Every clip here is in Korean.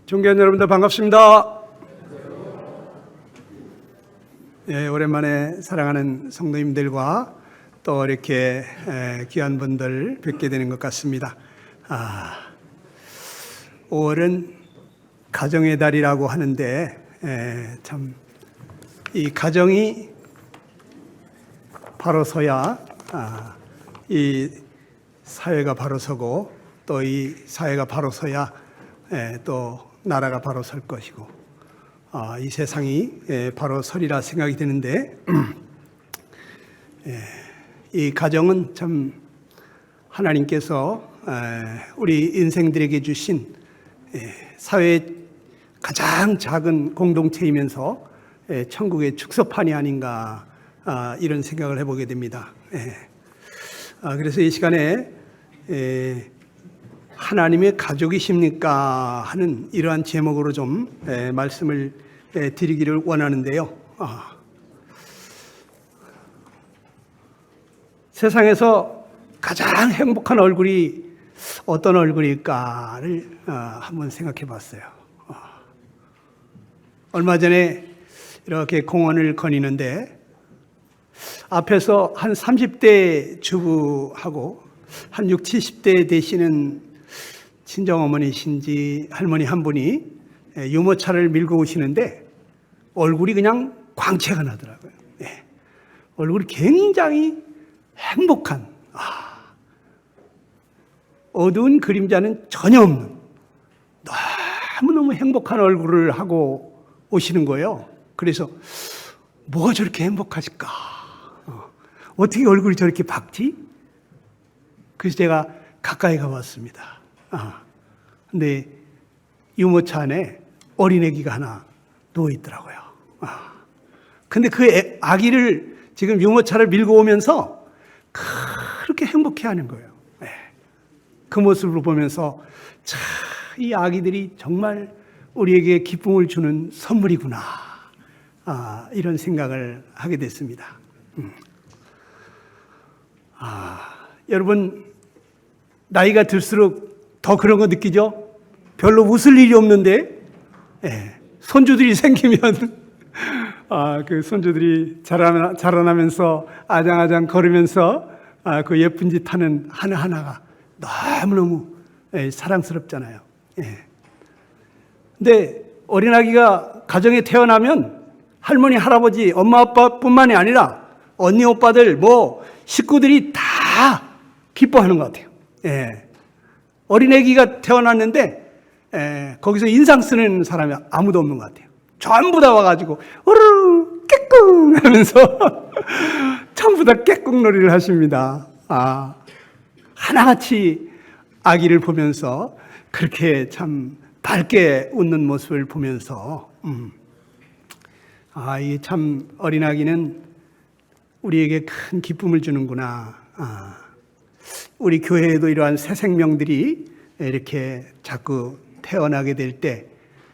존경하는 여러분들 반갑습니다. 예, 오랜만에 사랑하는 성도님들과 또 이렇게 귀한 분들 뵙게 되는 것 같습니다. 5월은 가정의 달이라고 하는데 참 이 가정이 바로 서야 이 사회가 바로 서고 또 이 사회가 바로 서야 또 나라가 바로 설 것이고 이 세상이 바로 서리라 생각이 드는데 이 가정은 참 하나님께서 우리 인생들에게 주신 사회의 가장 작은 공동체이면서 천국의 축소판이 아닌가 이런 생각을 해보게 됩니다. 그래서 이 시간에 하나님의 가족이십니까? 하는 이러한 제목으로 좀 말씀을 드리기를 원하는데요. 세상에서 가장 행복한 얼굴이 어떤 얼굴일까를 한번 생각해 봤어요. 얼마 전에 이렇게 공원을 거니는데 앞에서 한 30대 주부하고 한 60, 70대 되시는 친정어머니신지 할머니 한 분이 유모차를 밀고 오시는데 얼굴이 그냥 광채가 나더라고요. 얼굴이 굉장히 행복한, 어두운 그림자는 전혀 없는 너무너무 행복한 얼굴을 하고 오시는 거예요. 그래서 뭐가 저렇게 행복하실까? 어떻게 얼굴이 저렇게 밝지? 그래서 제가 가까이 가봤습니다. 근데 유모차 안에 어린애기가 하나 누워있더라고요. 근데 그 아기를 지금 유모차를 밀고 오면서 그렇게 행복해 하는 거예요. 그 모습을 보면서 참, 이 아기들이 정말 우리에게 기쁨을 주는 선물이구나. 이런 생각을 하게 됐습니다. 여러분, 나이가 들수록 더 그런 거 느끼죠? 별로 웃을 일이 없는데, 손주들이 생기면, 그 손주들이 자라나면서 아장아장 걸으면서 그 예쁜 짓 하는 하나하나가 너무너무 사랑스럽잖아요. 근데 어린아기가 가정에 태어나면 할머니, 할아버지, 엄마, 아빠뿐만이 아니라 언니, 오빠들, 식구들이 다 기뻐하는 것 같아요. 어린아기가 태어났는데 거기서 인상 쓰는 사람이 아무도 없는 것 같아요. 전부 다 와가지고 으르르 깨꿍 하면서 전부 다 깨꿍놀이를 하십니다. 하나같이 아기를 보면서 그렇게 참 밝게 웃는 모습을 보면서 이 참 어린아기는 우리에게 큰 기쁨을 주는구나. 우리 교회에도 이러한 새 생명들이 이렇게 자꾸 태어나게 될 때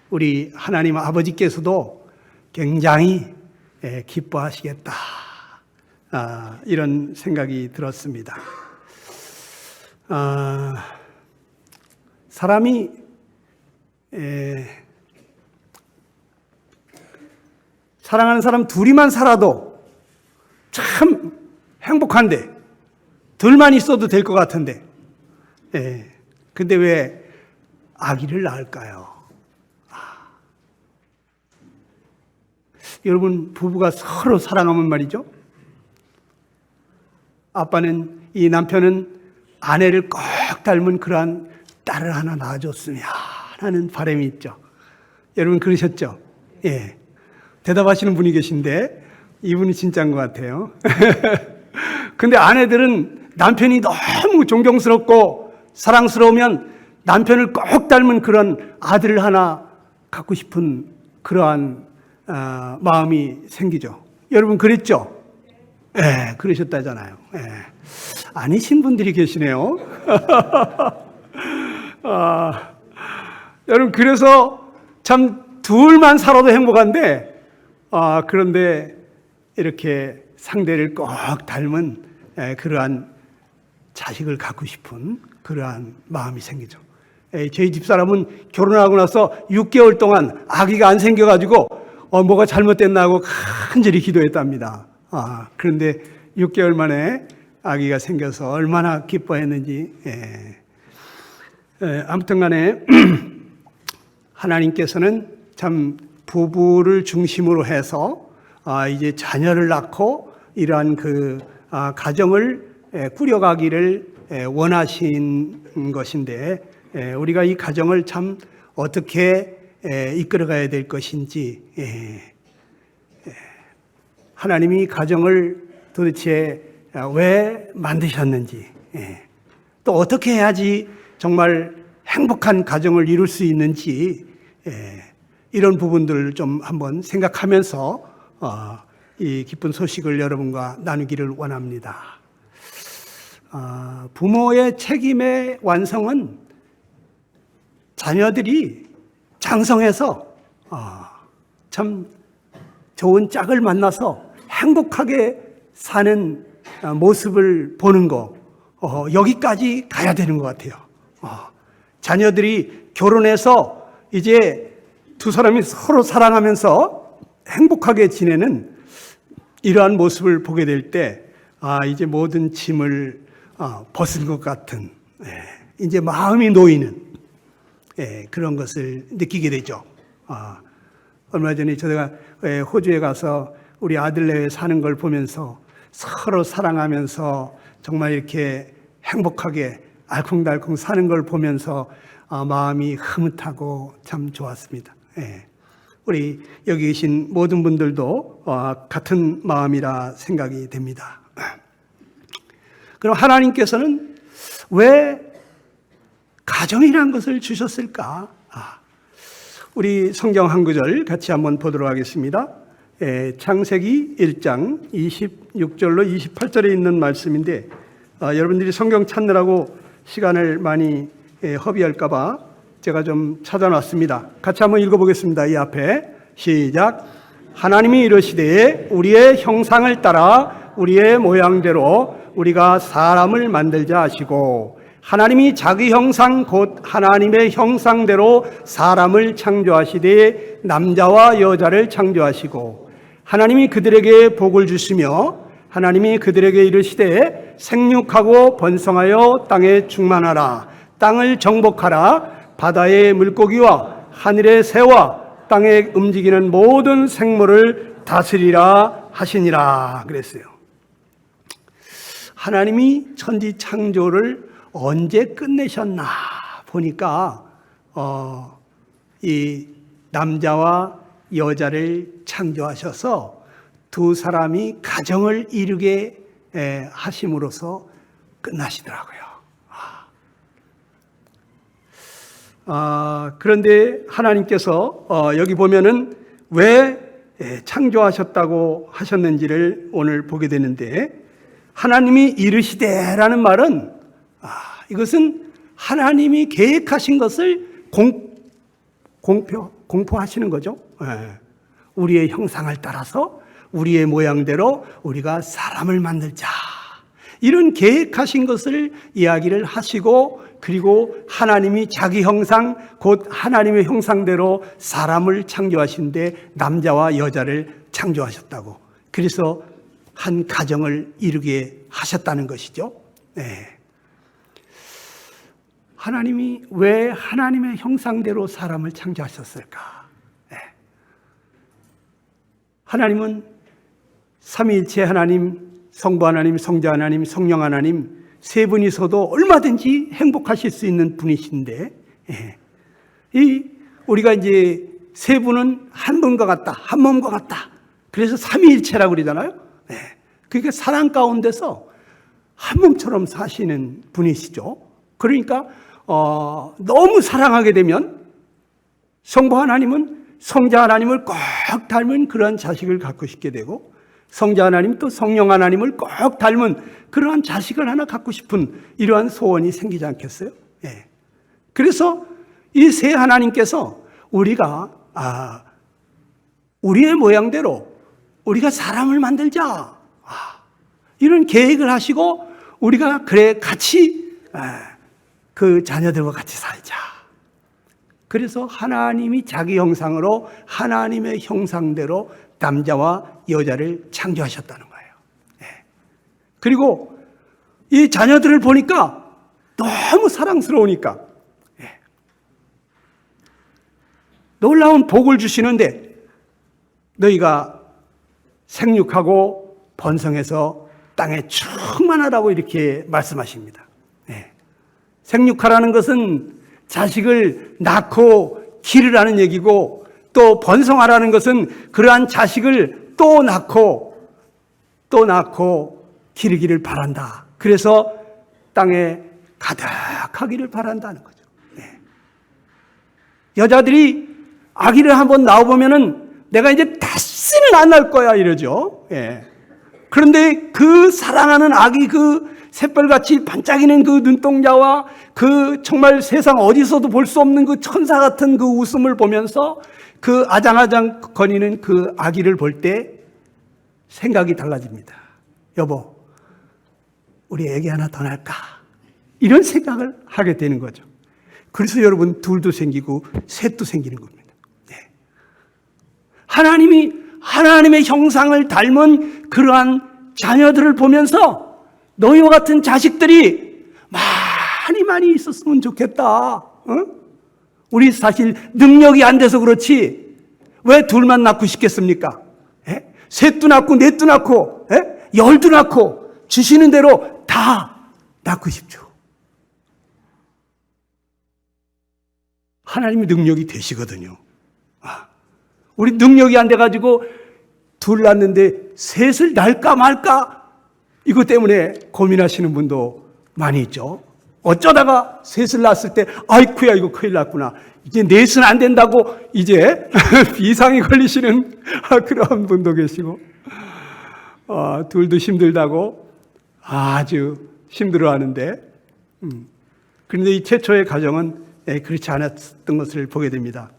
우리 하나님 아버지께서도 굉장히 기뻐하시겠다. 이런 생각이 들었습니다. 사람이 사랑하는 사람 둘이만 살아도 참 행복한데 둘만 있어도 될 것 같은데 근데 왜 아기를 낳을까요? 여러분, 부부가 서로 사랑하면 말이죠, 아빠는, 이 남편은 아내를 꼭 닮은 그러한 딸을 하나 낳아줬으면 하는 바람이 있죠. 여러분 그러셨죠? 대답하시는 분이 계신데 이분이 진짜인 것 같아요. 근데 아내들은 남편이 너무 존경스럽고 사랑스러우면 남편을 꼭 닮은 그런 아들을 하나 갖고 싶은 그러한 마음이 생기죠. 여러분 그랬죠? 그러셨다잖아요. 아니신 분들이 계시네요. 여러분 그래서 참 둘만 살아도 행복한데 그런데 이렇게 상대를 꼭 닮은 그러한 자식을 갖고 싶은 그러한 마음이 생기죠. 저희 집사람은 결혼하고 나서 6개월 동안 아기가 안 생겨가지고 뭐가 잘못됐나 하고 간절히 기도했답니다. 그런데 6개월 만에 아기가 생겨서 얼마나 기뻐했는지. 아무튼 간에 하나님께서는 참 부부를 중심으로 해서 이제 자녀를 낳고 이러한 그 가정을 꾸려가기를 원하신 것인데, 우리가 이 가정을 참 어떻게 이끌어가야 될 것인지, 하나님이 가정을 도대체 왜 만드셨는지, 또 어떻게 해야지 정말 행복한 가정을 이룰 수 있는지, 이런 부분들을 좀 한번 생각하면서 이 기쁜 소식을 여러분과 나누기를 원합니다. 부모의 책임의 완성은 자녀들이 장성해서 참 좋은 짝을 만나서 행복하게 사는 모습을 보는 거, 여기까지 가야 되는 것 같아요. 자녀들이 결혼해서 이제 두 사람이 서로 사랑하면서 행복하게 지내는 이러한 모습을 보게 될 때, 이제 모든 짐을 벗은 것 같은, 이제 마음이 놓이는 그런 것을 느끼게 되죠. 얼마 전에 제가 호주에 가서 우리 아들네에 사는 걸 보면서 서로 사랑하면서 정말 이렇게 행복하게 알콩달콩 사는 걸 보면서 마음이 흐뭇하고 참 좋았습니다. 우리 여기 계신 모든 분들도 같은 마음이라 생각이 됩니다. 그럼 하나님께서는 왜 가정이라는 것을 주셨을까? 우리 성경 한 구절 같이 한번 보도록 하겠습니다. 창세기 1장 26절로 28절에 있는 말씀인데, 여러분들이 성경 찾느라고 시간을 많이 허비할까 봐 제가 좀 찾아놨습니다. 같이 한번 읽어보겠습니다. 이 앞에 시작. 하나님이 이르시되 우리의 형상을 따라 우리의 모양대로 우리가 사람을 만들자 하시고, 하나님이 자기 형상 곧 하나님의 형상대로 사람을 창조하시되 남자와 여자를 창조하시고, 하나님이 그들에게 복을 주시며 하나님이 그들에게 이르시되 생육하고 번성하여 땅에 충만하라. 땅을 정복하라. 바다의 물고기와 하늘의 새와 땅에 움직이는 모든 생물을 다스리라 하시니라 그랬어요. 하나님이 천지 창조를 언제 끝내셨나 보니까 이 남자와 여자를 창조하셔서 두 사람이 가정을 이루게 하심으로써 끝나시더라고요. 그런데 하나님께서 여기 보면은 왜 창조하셨다고 하셨는지를 오늘 보게 되는데, 하나님이 이르시되라는 말은 이것은 하나님이 계획하신 것을 공포하시는 거죠. 우리의 형상을 따라서 우리의 모양대로 우리가 사람을 만들자, 이런 계획하신 것을 이야기를 하시고, 그리고 하나님이 자기 형상 곧 하나님의 형상대로 사람을 창조하신데 남자와 여자를 창조하셨다고, 그래서 한 가정을 이루게 하셨다는 것이죠. 하나님이 왜 하나님의 형상대로 사람을 창조하셨을까? 하나님은 삼위일체 하나님, 성부 하나님, 성자 하나님, 성령 하나님 세 분이서도 얼마든지 행복하실 수 있는 분이신데, 우리가 이제 세 분은 한 분과 같다, 한 몸과 같다. 그래서 삼위일체라고 그러잖아요. 그러니까 사랑 가운데서 한 몸처럼 사시는 분이시죠. 그러니까 너무 사랑하게 되면 성부 하나님은 성자 하나님을 꼭 닮은 그러한 자식을 갖고 싶게 되고, 성자 하나님 또 성령 하나님을 꼭 닮은 그러한 자식을 하나 갖고 싶은 이러한 소원이 생기지 않겠어요? 그래서 이 세 하나님께서 우리가 우리의 모양대로 우리가 사람을 만들자, 이런 계획을 하시고, 우리가 그래 같이 그 자녀들과 같이 살자, 그래서 하나님이 자기 형상으로 하나님의 형상대로 남자와 여자를 창조하셨다는 거예요. 그리고 이 자녀들을 보니까 너무 사랑스러우니까 놀라운 복을 주시는데 너희가 생육하고 번성해서 땅에 충만하라고 이렇게 말씀하십니다. 생육하라는 것은 자식을 낳고 기르라는 얘기고, 또 번성하라는 것은 그러한 자식을 또 낳고 기르기를 바란다. 그래서 땅에 가득하기를 바란다는 거죠. 여자들이 아기를 한번 낳아보면은 내가 이제 다시는 안 낳을 거야 이러죠. 그런데 그 사랑하는 아기, 그 샛별같이 반짝이는 그 눈동자와 그 정말 세상 어디서도 볼 수 없는 그 천사 같은 그 웃음을 보면서 그 아장아장 거리는 그 아기를 볼 때 생각이 달라집니다. 여보, 우리 애기 하나 더 낳을까? 이런 생각을 하게 되는 거죠. 그래서 여러분, 둘도 생기고 셋도 생기는 겁니다. 하나님의 형상을 닮은 그러한 자녀들을 보면서 너희와 같은 자식들이 많이 있었으면 좋겠다. 우리 사실 능력이 안 돼서 그렇지 왜 둘만 낳고 싶겠습니까? 셋도 낳고 넷도 낳고 열도 낳고 주시는 대로 다 낳고 싶죠. 하나님의 능력이 되시거든요. 우리 능력이 안 돼가지고 둘 낳는데 셋을 낳을까 말까 이것 때문에 고민하시는 분도 많이 있죠. 어쩌다가 셋을 낳았을 때 아이쿠야 이거 큰일 났구나, 이제 넷은 안 된다고 이제 비상이 걸리시는 그런 분도 계시고, 둘도 힘들다고 아주 힘들어하는데, 그런데 이 최초의 가정은 그렇지 않았던 것을 보게 됩니다.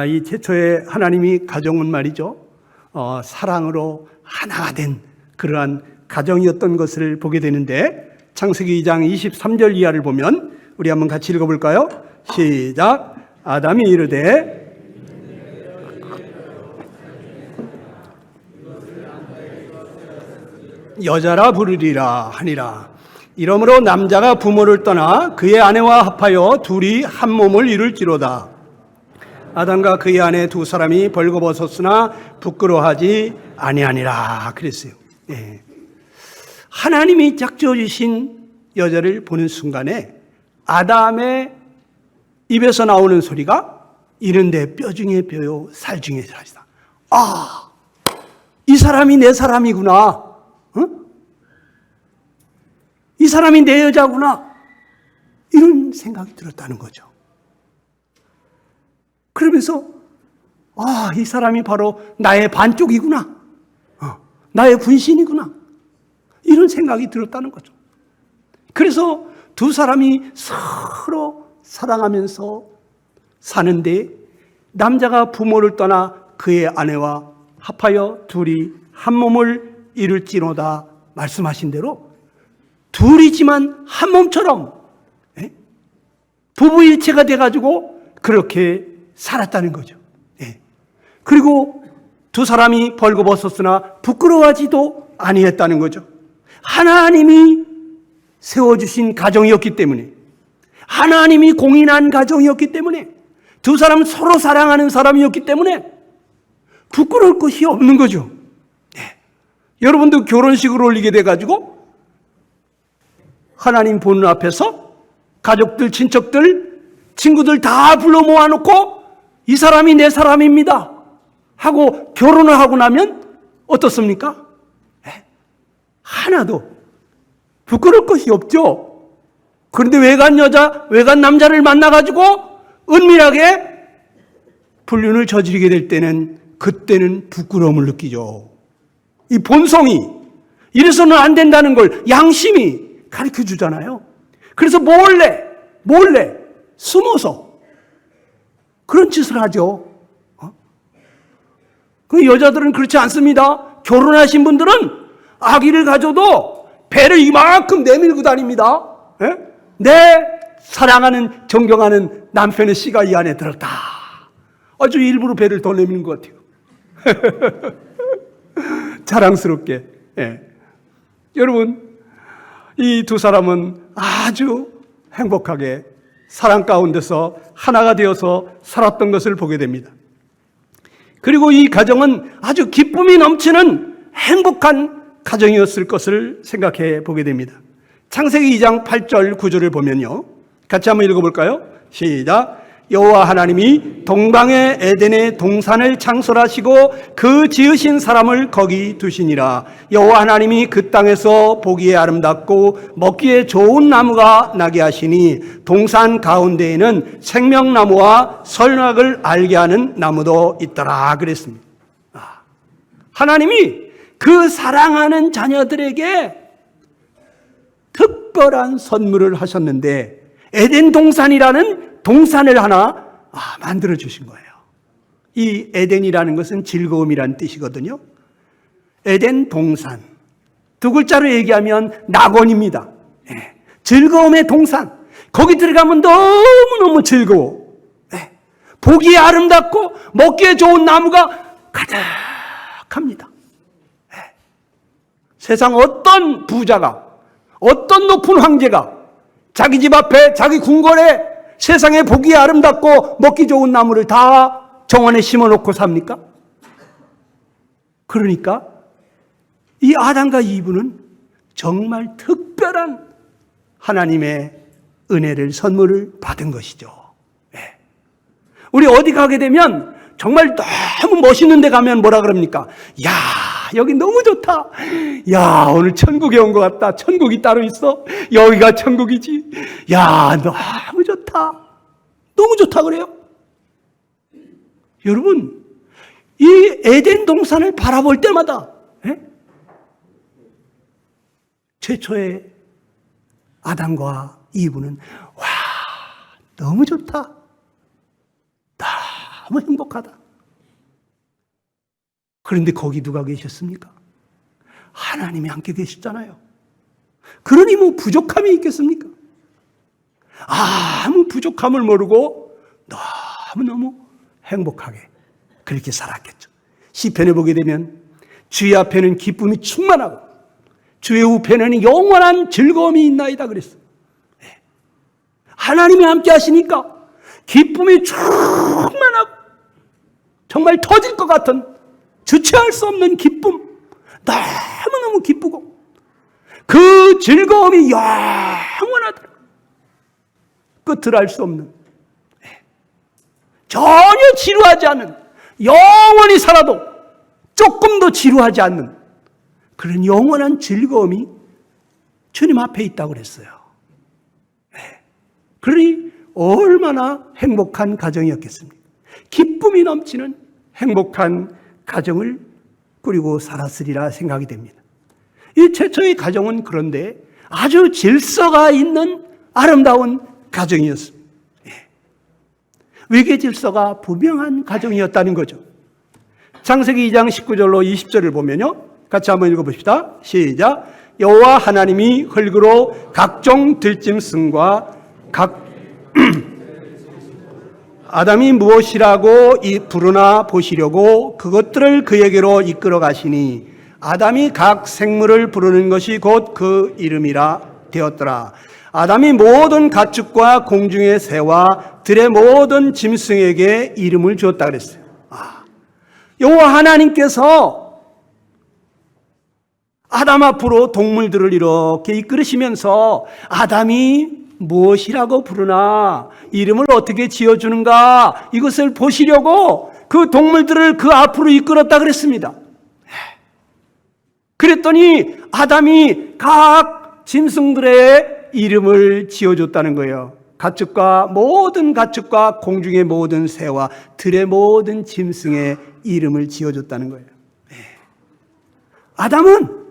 이 최초의 하나님이 가정은 말이죠, 사랑으로 하나가 된 그러한 가정이었던 것을 보게 되는데, 창세기 2장 23절 이하를 보면 우리 한번 같이 읽어볼까요? 시작. 아담이 이르되 여자라 부르리라 하니라. 이러므로 남자가 부모를 떠나 그의 아내와 합하여 둘이 한 몸을 이룰지로다. 아담과 그의 아내 두 사람이 벌거벗었으나 부끄러워하지 아니하니라 그랬어요. 하나님이 짝지어주신 여자를 보는 순간에 아담의 입에서 나오는 소리가 이른데 뼈 중에 뼈요 살 중에 살이다. 이 사람이 내 사람이구나. 이 사람이 내 여자구나. 이런 생각이 들었다는 거죠. 그러면서 이 사람이 바로 나의 반쪽이구나. 나의 분신이구나. 이런 생각이 들었다는 거죠. 그래서 두 사람이 서로 사랑하면서 사는데, 남자가 부모를 떠나 그의 아내와 합하여 둘이 한 몸을 이룰지로다 말씀하신 대로 둘이지만 한 몸처럼 부부일체가 돼가지고 그렇게 살았다는 거죠. 그리고 두 사람이 벌거벗었으나 부끄러워하지도 아니했다는 거죠. 하나님이 세워주신 가정이었기 때문에, 하나님이 공인한 가정이었기 때문에, 두 사람은 서로 사랑하는 사람이었기 때문에 부끄러울 것이 없는 거죠. 여러분도 결혼식을 올리게 돼가지고 하나님 보는 앞에서 가족들, 친척들, 친구들 다 불러 모아놓고 이 사람이 내 사람입니다 하고 결혼을 하고 나면 어떻습니까? 하나도 부끄러울 것이 없죠. 그런데 외간 남자를 만나가지고 은밀하게 불륜을 저지르게 될 때는, 그때는 부끄러움을 느끼죠. 이 본성이 이래서는 안 된다는 걸 양심이 가르쳐 주잖아요. 그래서 몰래 숨어서 그런 짓을 하죠. 그 여자들은 그렇지 않습니다. 결혼하신 분들은 아기를 가져도 배를 이만큼 내밀고 다닙니다. 내 사랑하는, 존경하는 남편의 씨가 이 안에 들었다. 아주 일부러 배를 더 내미는 것 같아요. 자랑스럽게. 예. 여러분, 이 두 사람은 아주 행복하게 사랑 가운데서 하나가 되어서 살았던 것을 보게 됩니다. 그리고 이 가정은 아주 기쁨이 넘치는 행복한 가정이었을 것을 생각해 보게 됩니다. 창세기 2장 8절 9절을 보면요, 같이 한번 읽어볼까요? 시작. 여호와 하나님이 동방의 에덴의 동산을 창설하시고 그 지으신 사람을 거기 두시니라. 여호와 하나님이 그 땅에서 보기에 아름답고 먹기에 좋은 나무가 나게 하시니 동산 가운데에는 생명나무와 선악을 알게 하는 나무도 있더라 그랬습니다. 하나님이 그 사랑하는 자녀들에게 특별한 선물을 하셨는데 에덴 동산이라는 동산을 하나 만들어 주신 거예요. 이 에덴이라는 것은 즐거움이라는 뜻이거든요. 에덴 동산, 두 글자로 얘기하면 낙원입니다. 즐거움의 동산. 거기 들어가면 너무너무 즐거워. 보기에 아름답고 먹기에 좋은 나무가 가득합니다. 세상 어떤 부자가, 어떤 높은 황제가 자기 집 앞에, 자기 궁궐에 세상에 보기에 아름답고 먹기 좋은 나무를 다 정원에 심어놓고 삽니까? 그러니까 이 아담과 이브는 정말 특별한 하나님의 은혜를, 선물을 받은 것이죠. 우리 어디 가게 되면 정말 너무 멋있는 데 가면 뭐라 그럽니까? 야, 여기 너무 좋다. 야, 오늘 천국에 온 것 같다. 천국이 따로 있어? 여기가 천국이지. 야, 너무 좋다. 너무 좋다 그래요? 여러분, 이 에덴 동산을 바라볼 때마다 최초의 아담과 이브는 와, 너무 좋다. 너무 행복하다. 그런데 거기 누가 계셨습니까? 하나님이 함께 계셨잖아요. 그러니 뭐 부족함이 있겠습니까? 아무 부족함을 모르고 너무너무 행복하게 그렇게 살았겠죠. 시편에 보게 되면 주의 앞에는 기쁨이 충만하고 주의 우편에는 영원한 즐거움이 있나이다 그랬어요. 하나님이 함께 하시니까 기쁨이 충만하고 정말 터질 것 같은 주체할 수 없는 기쁨, 너무너무 기쁘고 그 즐거움이 영원하다. 끝을 알 수 없는, 전혀 지루하지 않는, 영원히 살아도 조금도 지루하지 않는 그런 영원한 즐거움이 주님 앞에 있다고 그랬어요. 그러니 얼마나 행복한 가정이었겠습니까? 기쁨이 넘치는 행복한 가정을 꾸리고 살았으리라 생각이 됩니다. 이 최초의 가정은 그런데 아주 질서가 있는 아름다운 가정이었습니다. 외계 질서가 분명한 가정이었다는 거죠. 창세기 2장 19절로 20절을 보면요, 같이 한번 읽어봅시다. 시작. 여호와 하나님이 흙으로 각종 들짐승과 각 아담이 무엇이라고 부르나 보시려고 그것들을 그에게로 이끌어 가시니 아담이 각 생물을 부르는 것이 곧 그 이름이라 되었더라. 아담이 모든 가축과 공중의 새와 들의 모든 짐승에게 이름을 주었다 그랬어요. 여호와 하나님께서 아담 앞으로 동물들을 이렇게 이끌으시면서 아담이 무엇이라고 부르나, 이름을 어떻게 지어주는가, 이것을 보시려고 그 동물들을 그 앞으로 이끌었다 그랬습니다. 그랬더니 아담이 각 짐승들의 이름을 지어줬다는 거예요. 모든 가축과 공중의 모든 새와 들의 모든 짐승의 이름을 지어줬다는 거예요. 아담은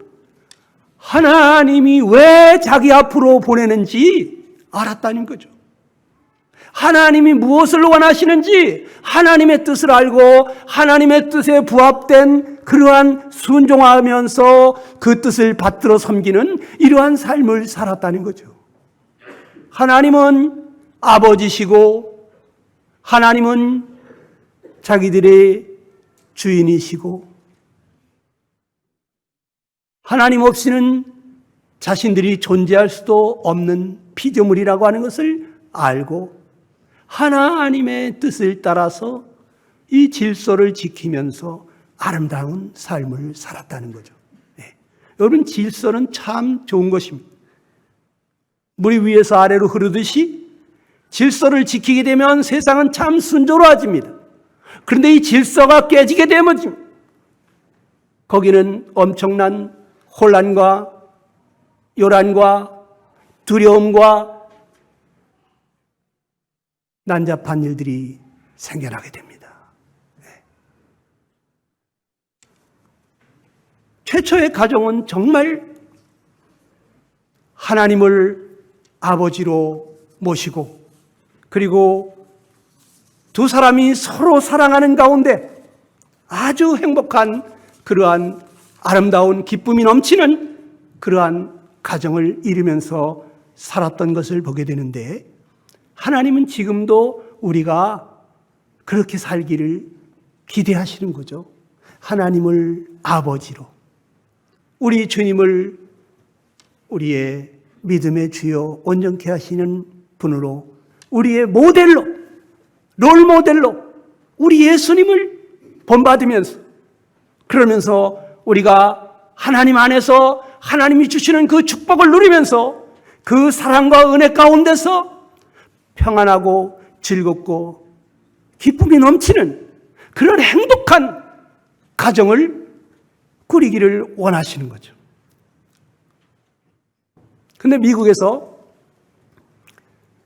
하나님이 왜 자기 앞으로 보내는지 알았다는 거죠. 하나님이 무엇을 원하시는지 하나님의 뜻을 알고 하나님의 뜻에 부합된 그러한 순종하면서 그 뜻을 받들어 섬기는 이러한 삶을 살았다는 거죠. 하나님은 아버지시고 하나님은 자기들의 주인이시고 하나님 없이는 자신들이 존재할 수도 없는 피조물이라고 하는 것을 알고 하나님의 뜻을 따라서 이 질서를 지키면서 아름다운 삶을 살았다는 거죠. 네. 여러분, 질서는 참 좋은 것입니다. 물이 위에서 아래로 흐르듯이 질서를 지키게 되면 세상은 참 순조로워집니다. 그런데 이 질서가 깨지게 되면 거기는 엄청난 혼란과 요란과 두려움과 난잡한 일들이 생겨나게 됩니다. 네. 최초의 가정은 정말 하나님을 아버지로 모시고 그리고 두 사람이 서로 사랑하는 가운데 아주 행복한 그러한 아름다운 기쁨이 넘치는 그러한 가정을 이루면서 살았던 것을 보게 되는데 하나님은 지금도 우리가 그렇게 살기를 기대하시는 거죠. 하나님을 아버지로, 우리 주님을 우리의 믿음의 주요 온전케 하시는 분으로, 우리의 모델로, 롤 모델로 우리 예수님을 본받으면서, 그러면서 우리가 하나님 안에서 하나님이 주시는 그 축복을 누리면서 그 사랑과 은혜 가운데서 평안하고 즐겁고 기쁨이 넘치는 그런 행복한 가정을 꾸리기를 원하시는 거죠. 근데 미국에서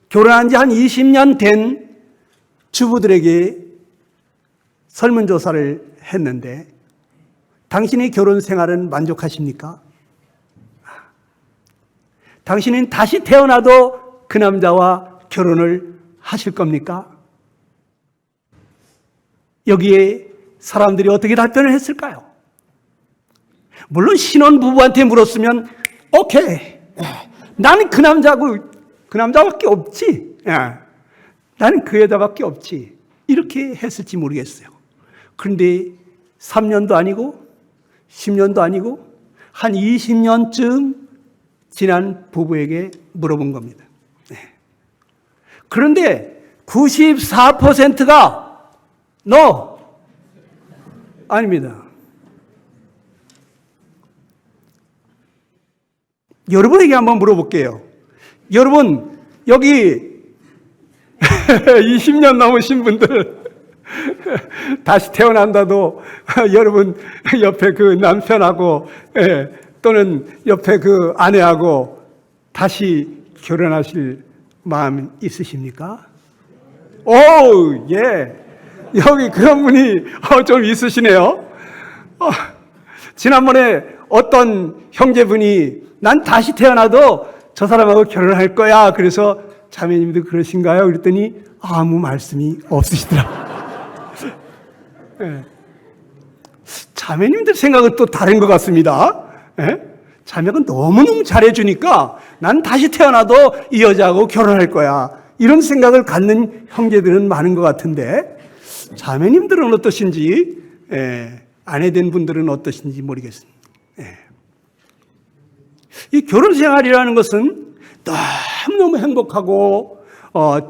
결혼한 지 한 20년 된 주부들에게 설문조사를 했는데 당신의 결혼 생활은 만족하십니까? 당신은 다시 태어나도 그 남자와 결혼을 하실 겁니까? 여기에 사람들이 어떻게 답변을 했을까요? 물론 신혼부부한테 물었으면 오케이, 나는 그 남자밖에 없지, 나는 그 여자밖에 없지, 이렇게 했을지 모르겠어요. 그런데 3년도 아니고 10년도 아니고 한 20년쯤 지난 부부에게 물어본 겁니다. 그런데 94%가 No, 아닙니다. 여러분에게 한번 물어볼게요. 여러분, 여기 20년 넘으신 분들 다시 태어난다도 여러분 옆에 그 남편하고 또는 옆에 그 아내하고 다시 결혼하실 마음 있으십니까? 오, 예. 여기 그런 분이 좀 있으시네요. 지난번에 어떤 형제분이 난 다시 태어나도 저 사람하고 결혼할 거야. 그래서 자매님도 그러신가요? 그랬더니 아무 말씀이 없으시더라. 네. 자매님들 생각은 또 다른 것 같습니다. 네? 자매가 너무너무 잘해주니까 난 다시 태어나도 이 여자하고 결혼할 거야. 이런 생각을 갖는 형제들은 많은 것 같은데 자매님들은 어떠신지, 아내된 분들은 어떠신지 모르겠습니다. 이 결혼 생활이라는 것은 너무너무 행복하고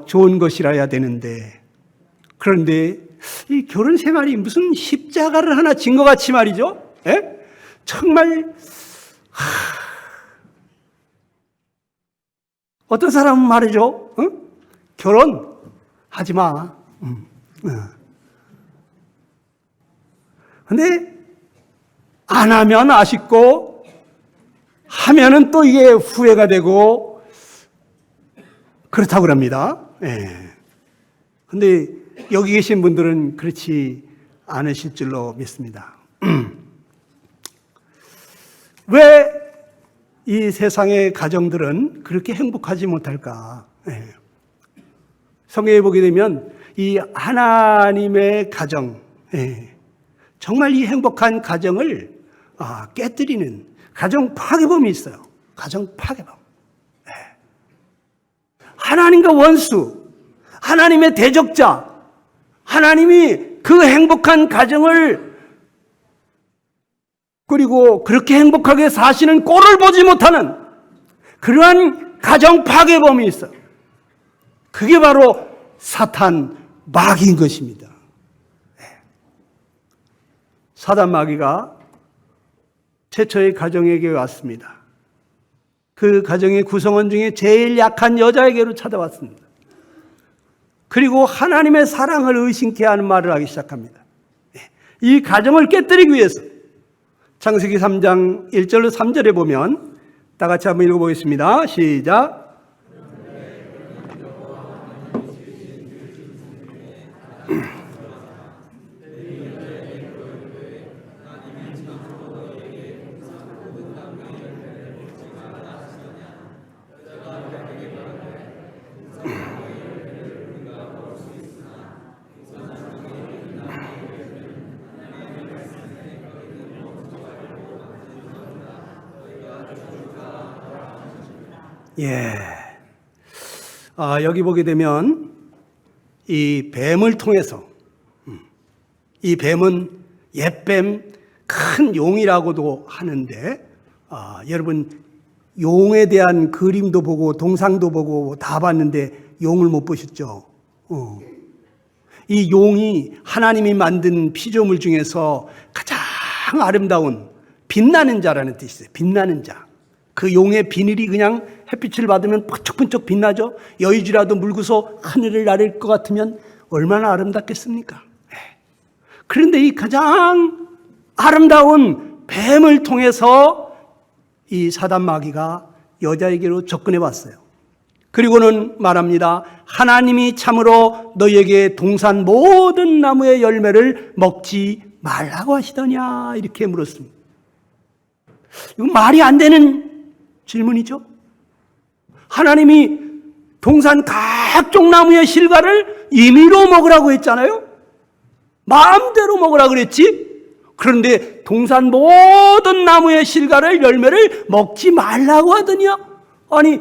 좋은 것이라야 되는데, 그런데 이 결혼 생활이 무슨 십자가를 하나 진 것 같이 말이죠. 정말 어떤 사람은 말이죠. 결혼하지 마. 근데 안 하면 아쉽고 하면은 또 이게 후회가 되고 그렇다고 합니다. 근데 여기 계신 분들은 그렇지 않으실 줄로 믿습니다. 왜 이 세상의 가정들은 그렇게 행복하지 못할까? 성경에 보게 되면 이 하나님의 가정, 정말 이 행복한 가정을 깨뜨리는 가정 파괴범이 있어요. 가정 파괴범. 하나님과 원수, 하나님의 대적자, 하나님이 그 행복한 가정을 그리고 그렇게 행복하게 사시는 꼴을 보지 못하는 그러한 가정 파괴범이 있어요. 그게 바로 사탄 마귀인 것입니다. 사단 마귀가 최초의 가정에게 왔습니다. 그 가정의 구성원 중에 제일 약한 여자에게로 찾아왔습니다. 그리고 하나님의 사랑을 의심케 하는 말을 하기 시작합니다. 이 가정을 깨뜨리기 위해서 창세기 3장 1절로 3절에 보면 다 같이 한번 읽어보겠습니다. 시작. 예. 여기 보게 되면 이 뱀을 통해서 이 뱀은 옛뱀 큰 용이라고도 하는데 여러분 용에 대한 그림도 보고 동상도 보고 다 봤는데 용을 못 보셨죠? 이 용이 하나님이 만든 피조물 중에서 가장 아름다운 빛나는 자라는 뜻이 있어요. 빛나는 자. 그 용의 비늘이 그냥 햇빛을 받으면 번쩍번쩍 빛나죠. 여의주라도 물고서 하늘을 나를 것 같으면 얼마나 아름답겠습니까? 그런데 이 가장 아름다운 뱀을 통해서 이 사단 마귀가 여자에게로 접근해 왔어요. 그리고는 말합니다. 하나님이 참으로 너희에게 동산 모든 나무의 열매를 먹지 말라고 하시더냐 이렇게 물었습니다. 이건 말이 안 되는 질문이죠. 하나님이 동산 각종 나무의 실과를 임의로 먹으라고 했잖아요. 마음대로 먹으라 그랬지. 그런데 동산 모든 나무의 실과를 열매를 먹지 말라고 하더냐. 아니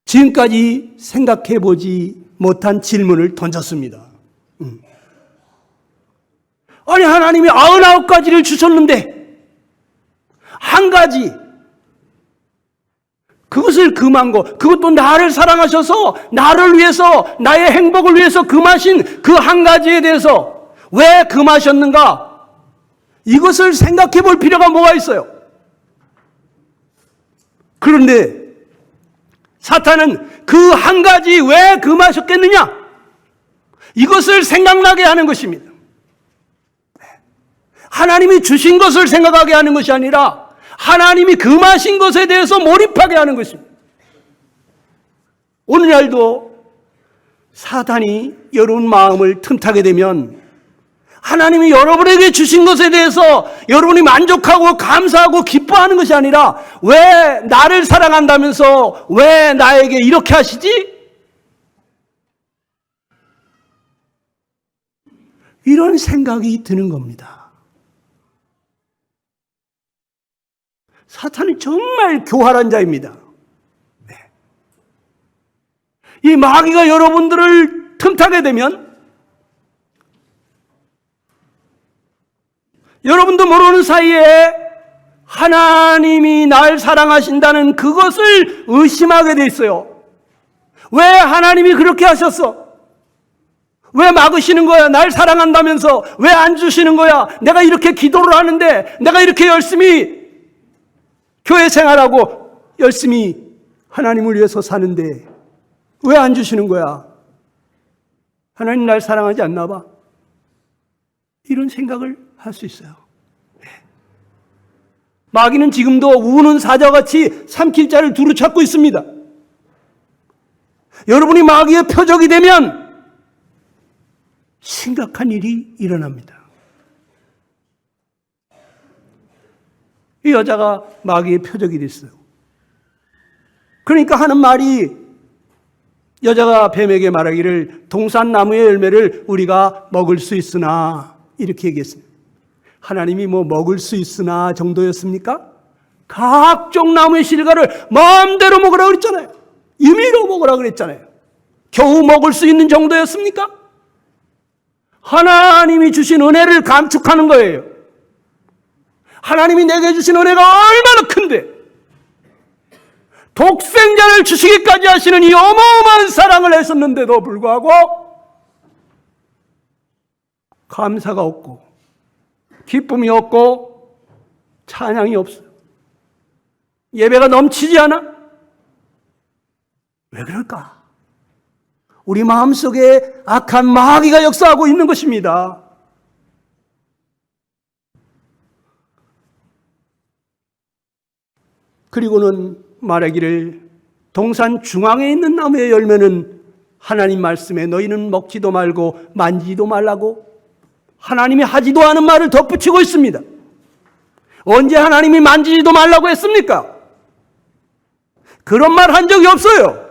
지금까지 생각해보지 못한 질문을 던졌습니다. 아니 하나님이 99가지를 주셨는데 한 가지 그것을 금한 거, 그것도 나를 사랑하셔서 나를 위해서 나의 행복을 위해서 금하신 그 한 가지에 대해서 왜 금하셨는가? 이것을 생각해 볼 필요가 뭐가 있어요? 그런데 사탄은 그 한 가지 왜 금하셨겠느냐? 이것을 생각나게 하는 것입니다. 하나님이 주신 것을 생각하게 하는 것이 아니라 하나님이 금하신 것에 대해서 몰입하게 하는 것입니다. 오늘날도 사탄이 여러분 마음을 틈타게 되면 하나님이 여러분에게 주신 것에 대해서 여러분이 만족하고 감사하고 기뻐하는 것이 아니라 왜 나를 사랑한다면서 왜 나에게 이렇게 하시지? 이런 생각이 드는 겁니다. 사탄은 정말 교활한 자입니다. 이 마귀가 여러분들을 틈타게 되면 여러분도 모르는 사이에 하나님이 날 사랑하신다는 그것을 의심하게 돼 있어요. 왜 하나님이 그렇게 하셨어? 왜 막으시는 거야? 날 사랑한다면서 왜 안 주시는 거야? 내가 이렇게 기도를 하는데, 내가 이렇게 열심히 교회 생활하고 열심히 하나님을 위해서 사는데 왜 안 주시는 거야? 하나님 날 사랑하지 않나 봐. 이런 생각을 할 수 있어요. 마귀는 지금도 우는 사자같이 삼킬 자를 두루 찾고 있습니다. 여러분이 마귀의 표적이 되면 심각한 일이 일어납니다. 이 여자가 마귀의 표적이 됐어요. 그러니까 하는 말이 여자가 뱀에게 말하기를 동산 나무의 열매를 우리가 먹을 수 있으나 이렇게 얘기했습니다. 하나님이 뭐 먹을 수 있으나 정도였습니까? 각종 나무의 실과를 마음대로 먹으라고 그랬잖아요. 임의로 먹으라 그랬잖아요. 겨우 먹을 수 있는 정도였습니까? 하나님이 주신 은혜를 감축하는 거예요. 하나님이 내게 주신 은혜가 얼마나 큰데 독생자를 주시기까지 하시는 이 어마어마한 사랑을 했었는데도 불구하고 감사가 없고 기쁨이 없고 찬양이 없어요. 예배가 넘치지 않아? 왜 그럴까? 우리 마음속에 악한 마귀가 역사하고 있는 것입니다. 그리고는 말하기를 동산 중앙에 있는 나무의 열매는 하나님 말씀에 너희는 먹지도 말고 만지지도 말라고 하나님이 하지도 않은 말을 덧붙이고 있습니다. 언제 하나님이 만지지도 말라고 했습니까? 그런 말 한 적이 없어요.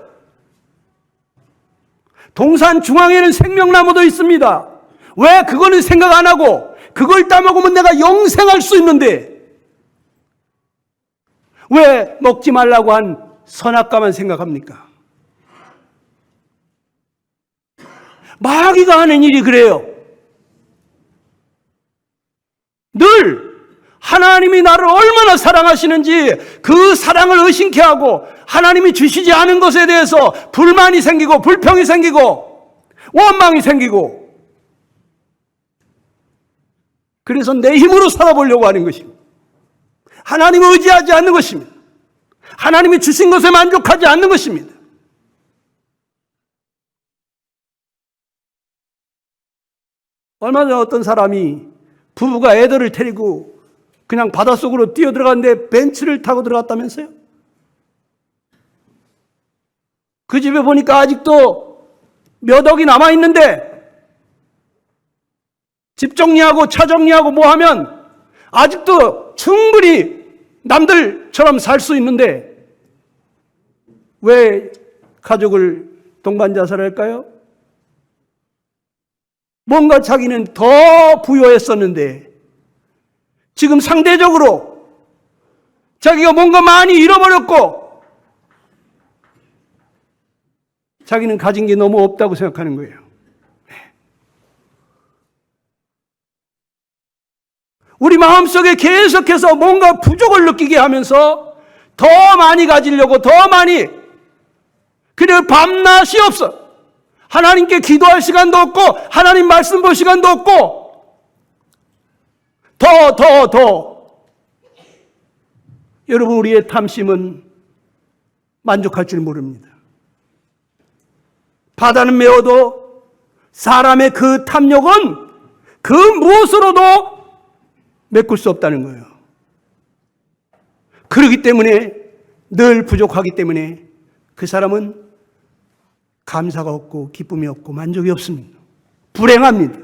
동산 중앙에는 생명나무도 있습니다. 왜 그거는 생각 안 하고 그걸 따먹으면 내가 영생할 수 있는데 왜 먹지 말라고 한 선악과만 생각합니까? 마귀가 하는 일이 그래요. 늘 하나님이 나를 얼마나 사랑하시는지 그 사랑을 의심케 하고 하나님이 주시지 않은 것에 대해서 불만이 생기고 불평이 생기고 원망이 생기고 그래서 내 힘으로 살아보려고 하는 것입니다. 하나님을 의지하지 않는 것입니다. 하나님이 주신 것에 만족하지 않는 것입니다. 얼마 전에 어떤 사람이 부부가 애들을 데리고 그냥 바닷속으로 뛰어들어갔는데 벤츠를 타고 들어갔다면서요? 그 집에 보니까 아직도 몇 억이 남아있는데 집 정리하고 차 정리하고 뭐 하면 아직도 충분히 남들처럼 살 수 있는데 왜 가족을 동반자살할까요? 뭔가 자기는 더 부유했었는데 지금 상대적으로 자기가 뭔가 많이 잃어버렸고 자기는 가진 게 너무 없다고 생각하는 거예요. 우리 마음속에 계속해서 뭔가 부족을 느끼게 하면서 더 많이 가지려고 더 많이 그리고 밤낮이 없어. 하나님께 기도할 시간도 없고 하나님 말씀 볼 시간도 없고 더 여러분 우리의 탐심은 만족할 줄 모릅니다. 바다는 메워도 사람의 그 탐욕은 그 무엇으로도 메꿀 수 없다는 거예요. 그렇기 때문에 늘 부족하기 때문에 그 사람은 감사가 없고 기쁨이 없고 만족이 없습니다. 불행합니다.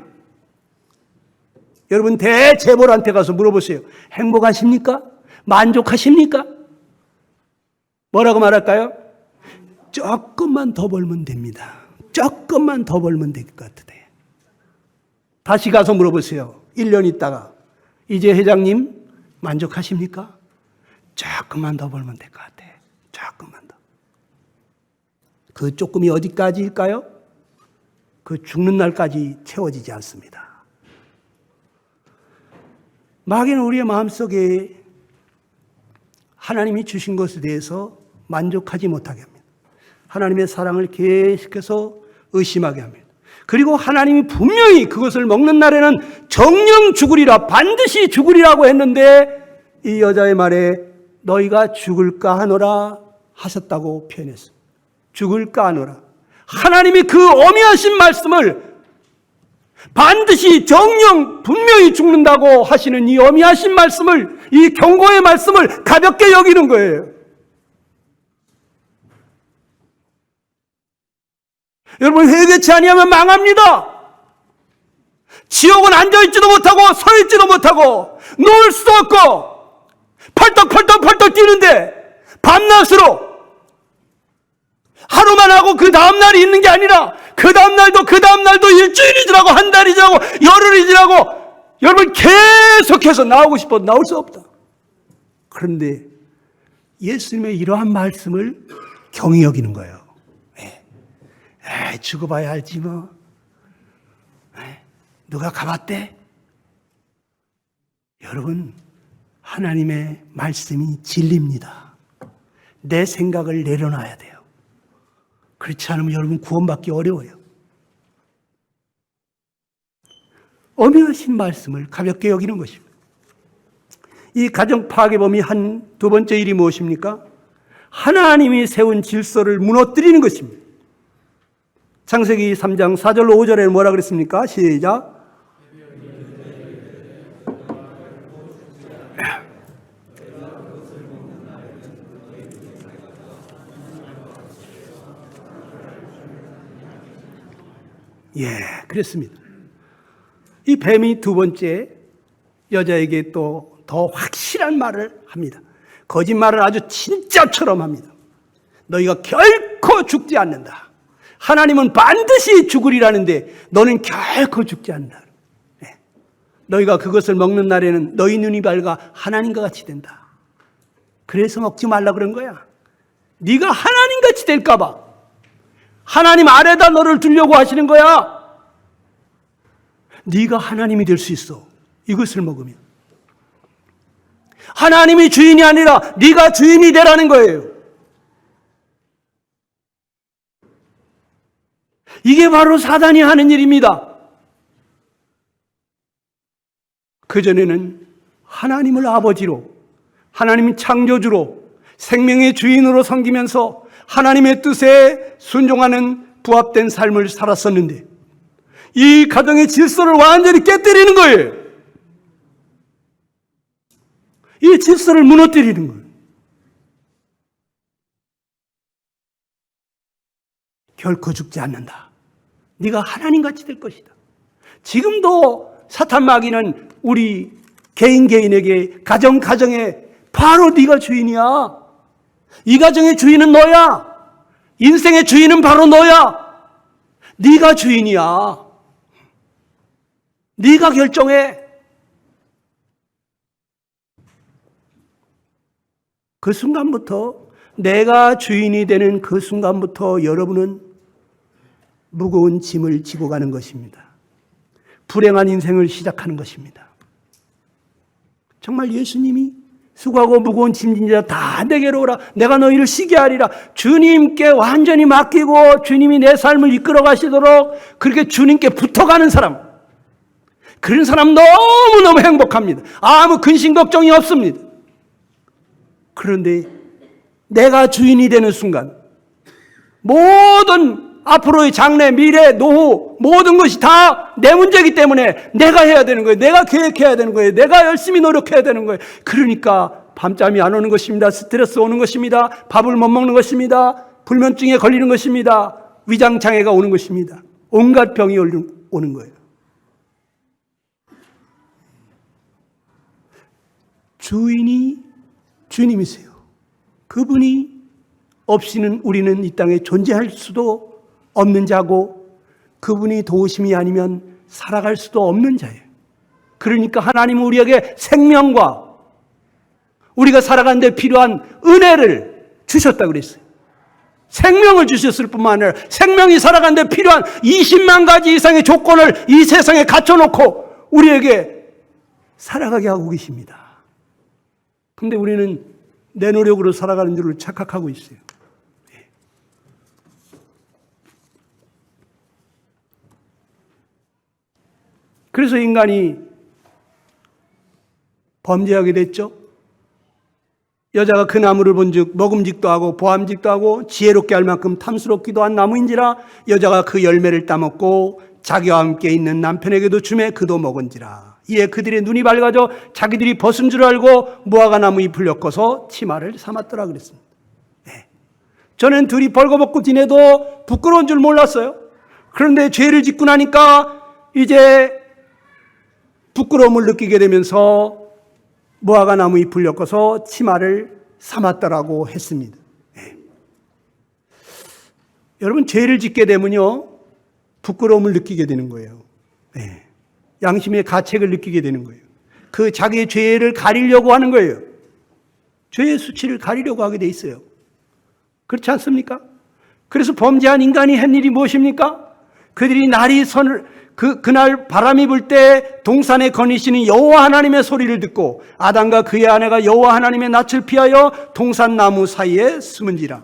여러분 대재벌한테 가서 물어보세요. 행복하십니까? 만족하십니까? 뭐라고 말할까요? 조금만 더 벌면 됩니다. 조금만 더 벌면 될 것 같으세요. 다시 가서 물어보세요. 1년 있다가 이제 회장님 만족하십니까? 조금만 더 벌면 될 것 같아. 조금만 더. 그 조금이 어디까지일까요? 그 죽는 날까지 채워지지 않습니다. 마귀는 우리의 마음속에 하나님이 주신 것에 대해서 만족하지 못하게 합니다. 하나님의 사랑을 계속해서 의심하게 합니다. 그리고 하나님이 분명히 그것을 먹는 날에는 정녕 죽으리라, 반드시 죽으리라고 했는데 이 여자의 말에 너희가 죽을까 하노라 하셨다고 표현했어요. 죽을까 하노라. 하나님이 그 어미하신 말씀을 반드시 정녕 분명히 죽는다고 하시는 이 어미하신 말씀을, 이 경고의 말씀을 가볍게 여기는 거예요. 여러분 회개치 아니하면 망합니다. 지옥은 앉아있지도 못하고 서있지도 못하고 누울 수도 없고 펄떡펄떡 뛰는데 밤낮으로 하루만 하고 그 다음날이 있는 게 아니라 그 다음날도 일주일이 지나고 한 달이 지나고 열흘이 지나고 여러분 계속해서 나오고 싶어도 나올 수 없다. 그런데 예수님의 이러한 말씀을 경히 여기는 거예요. 죽어봐야 알지 뭐. 누가 가봤대? 여러분, 하나님의 말씀이 진리입니다. 내 생각을 내려놔야 돼요. 그렇지 않으면 여러분 구원받기 어려워요. 엄연하신 말씀을 가볍게 여기는 것입니다. 이 가정 파괴범이 한 두 번째 일이 무엇입니까? 하나님이 세운 질서를 무너뜨리는 것입니다. 창세기 3장 4절로 5절에 뭐라 그랬습니까? 시작. 그랬습니다. 이 뱀이 두 번째 여자에게 또 더 확실한 말을 합니다. 거짓말을 아주 진짜처럼 합니다. 너희가 결코 죽지 않는다. 하나님은 반드시 죽으리라는데 너는 결코 죽지 않는다. 너희가 그것을 먹는 날에는 너희 눈이 밝아 하나님과 같이 된다. 그래서 먹지 말라 그런 거야. 네가 하나님 같이 될까 봐. 하나님 아래다 너를 두려고 하시는 거야. 네가 하나님이 될 수 있어. 이것을 먹으면. 하나님이 주인이 아니라 네가 주인이 되라는 거예요. 이게 바로 사단이 하는 일입니다. 그전에는 하나님을 아버지로, 하나님 창조주로, 생명의 주인으로 섬기면서 하나님의 뜻에 순종하는 부합된 삶을 살았었는데 이 가정의 질서를 완전히 깨뜨리는 거예요. 이 질서를 무너뜨리는 거예요. 결코 죽지 않는다. 네가 하나님같이 될 것이다. 지금도 사탄 마귀는 우리 개인에게 가정에 바로 네가 주인이야. 이 가정의 주인은 너야. 인생의 주인은 바로 너야. 네가 주인이야. 네가 결정해. 그 순간부터, 내가 주인이 되는 그 순간부터 여러분은 무거운 짐을 지고 가는 것입니다. 불행한 인생을 시작하는 것입니다. 정말 예수님이 수고하고 무거운 짐진 자 다 내게로 오라. 내가 너희를 쉬게 하리라. 주님께 완전히 맡기고 주님이 내 삶을 이끌어 가시도록 그렇게 주님께 붙어가는 사람. 그런 사람 너무너무 행복합니다. 아무 근심 걱정이 없습니다. 그런데 내가 주인이 되는 순간 모든 앞으로의 장래, 미래, 노후 모든 것이 다 내 문제이기 때문에 내가 해야 되는 거예요. 내가 계획해야 되는 거예요. 내가 열심히 노력해야 되는 거예요. 그러니까 밤잠이 안 오는 것입니다. 스트레스 오는 것입니다. 밥을 못 먹는 것입니다. 불면증에 걸리는 것입니다. 위장장애가 오는 것입니다. 온갖 병이 오는 거예요. 주인이 주님이세요. 그분이 없이는 우리는 이 땅에 존재할 수도 없는 자고 그분이 도우심이 아니면 살아갈 수도 없는 자예요. 그러니까 하나님은 우리에게 생명과 우리가 살아가는 데 필요한 은혜를 주셨다고 그랬어요. 생명을 주셨을 뿐만 아니라 생명이 살아가는 데 필요한 20만 가지 이상의 조건을 이 세상에 갖춰놓고 우리에게 살아가게 하고 계십니다. 근데 우리는 내 노력으로 살아가는 줄을 착각하고 있어요. 그래서 인간이 범죄하게 됐죠. 여자가 그 나무를 본즉 먹음직도 하고 보암직도 하고 지혜롭게 할 만큼 탐스럽기도 한 나무인지라 여자가 그 열매를 따먹고 자기와 함께 있는 남편에게도 주매 그도 먹은지라. 이에 그들의 눈이 밝아져 자기들이 벗은 줄 알고 무화과 나무 잎을 엮어서 치마를 삼았더라 그랬습니다. 저는 둘이 벌거벗고 지내도 부끄러운 줄 몰랐어요. 그런데 죄를 짓고 나니까 이제 부끄러움을 느끼게 되면서 무화과 나무 잎을 엮어서 치마를 삼았다라고 했습니다. 여러분, 죄를 짓게 되면요 부끄러움을 느끼게 되는 거예요. 양심의 가책을 느끼게 되는 거예요. 그 자기의 죄를 가리려고 하는 거예요. 죄의 수치를 가리려고 하게 돼 있어요. 그렇지 않습니까? 그래서 범죄한 인간이 한 일이 무엇입니까? 그들이 날이 그날 바람이 불 때 동산에 거니시는 여호와 하나님의 소리를 듣고 아담과 그의 아내가 여호와 하나님의 낯을 피하여 동산 나무 사이에 숨은지라.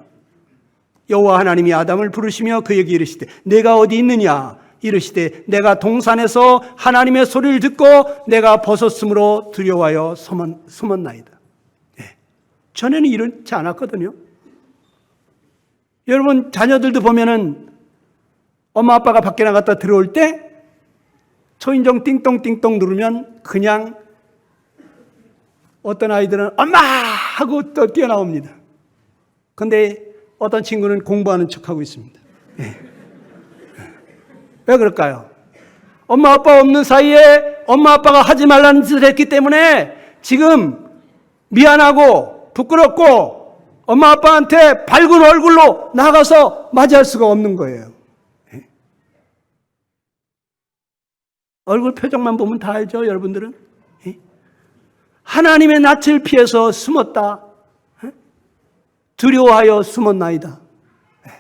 여호와 하나님이 아담을 부르시며 그에게 이르시되 내가 어디 있느냐? 이르시되 내가 동산에서 하나님의 소리를 듣고 내가 벗었으므로 두려워하여 숨었나이다. 네. 전에는 이렇지 않았거든요. 여러분 자녀들도 보면은 엄마 아빠가 밖에 나갔다 들어올 때 초인종 띵똥띵똥 누르면 그냥 어떤 아이들은 엄마 하고 또 뛰어나옵니다. 그런데 어떤 친구는 공부하는 척하고 있습니다. 네. 왜 그럴까요? 엄마 아빠 없는 사이에 엄마 아빠가 하지 말라는 짓을 했기 때문에 지금 미안하고 부끄럽고 엄마 아빠한테 밝은 얼굴로 나가서 맞이할 수가 없는 거예요. 네. 얼굴 표정만 보면 다 알죠, 여러분들은? 네. 하나님의 낯을 피해서 숨었다. 네. 두려워하여 숨었나이다. 네.